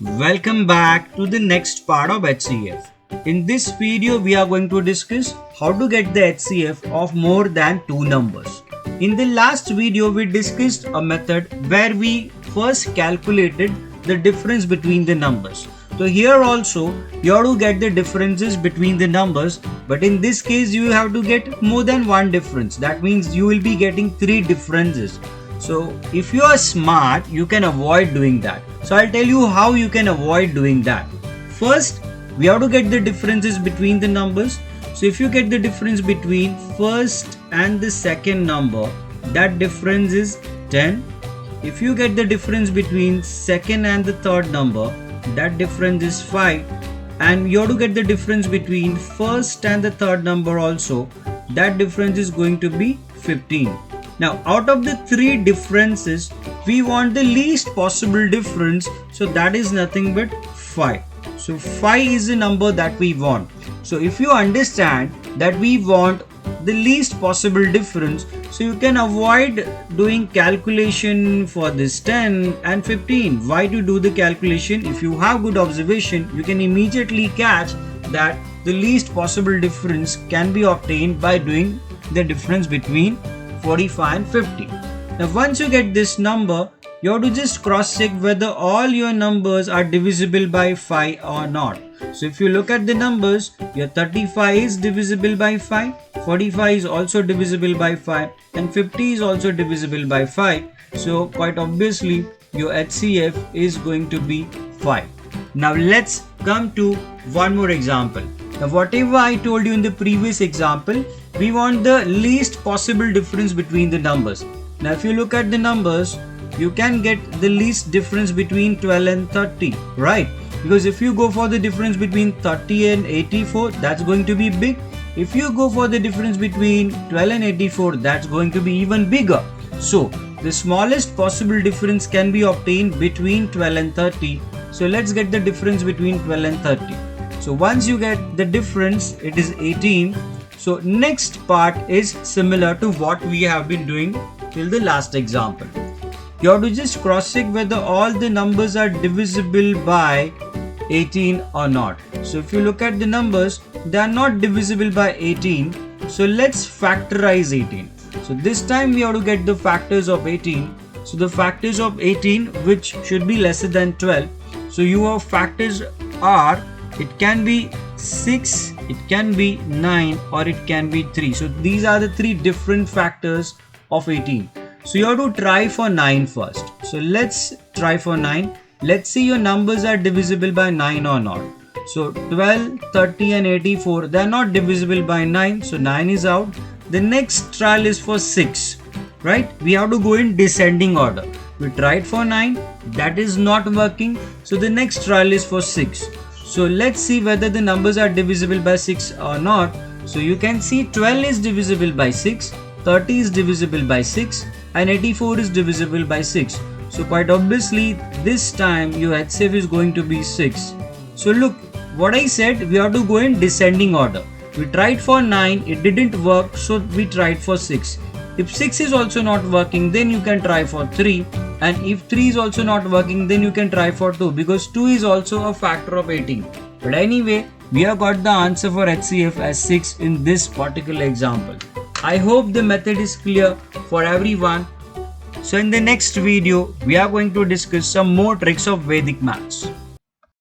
Welcome back to the next part of HCF. In this video, we are going to discuss how to get the HCF of more than two numbers. In the last video, we discussed a method where we first calculated the difference between the numbers. So here also, you have to get the differences between the numbers, but in this case, you have to get more than one difference. That means you will be getting three differences. So if you are smart, you can avoid doing that. So I'll tell you how you can avoid doing that. First, we have to get the differences between the numbers. So if you get the difference between first and the second number, that difference is 10. If you get the difference between second and the third number, that difference is 5. And you have to get the difference between first and the third number also, that difference is going to be 15. Now, out of the three differences, we want the least possible difference. So that is nothing but 5. So 5 is the number that we want. So if you understand that we want the least possible difference, so you can avoid doing calculation for this 10 and 15. Why to do the calculation? If you have good observation, you can immediately catch that the least possible difference can be obtained by doing the difference between 45 and 50. Now once you get this number, you have to just cross check whether all your numbers are divisible by 5 or not. So if you look at the numbers, your 35 is divisible by 5, 45 is also divisible by 5 and 50 is also divisible by 5. So quite obviously your HCF is going to be 5. Now let's come to one more example. Now whatever I told you in the previous example, we want the least possible difference between the numbers. Now if you look at the numbers, you can get the least difference between 12 and 30, right? Because if you go for the difference between 30 and 84, that's going to be big. If you go for the difference between 12 and 84, that's going to be even bigger. So the smallest possible difference can be obtained between 12 and 30. So let's get the difference between 12 and 30. So once you get the difference, it is 18. So next part is similar to what we have been doing till the last example. You have to just cross check whether all the numbers are divisible by 18 or not. So if you look at the numbers, they are not divisible by 18. So let's factorize 18. So this time we have to get the factors of 18. So the factors of 18 which should be lesser than 12. So your factors are, it can be 6, it can be 9 or it can be 3. So these are the three different factors of 18. So you have to try for 9 first. So let's try for 9. Let's see your numbers are divisible by 9 or not. So 12, 30 and 84, they are not divisible by 9. So 9 is out. The next trial is for 6, right? We have to go in descending order. We tried for 9, that is not working. So the next trial is for 6. So let's see whether the numbers are divisible by 6 or not. So you can see 12 is divisible by 6, 30 is divisible by 6 and 84 is divisible by 6. So quite obviously this time your HCF is going to be 6. So look, what I said, we have to go in descending order. We tried for 9, it didn't work, so we tried for 6. If 6 is also not working, then you can try for 3. And if 3 is also not working, then you can try for 2, because 2 is also a factor of 18. But anyway, we have got the answer for HCF as 6 in this particular example. I hope the method is clear for everyone. So in the next video, we are going to discuss some more tricks of Vedic Maths.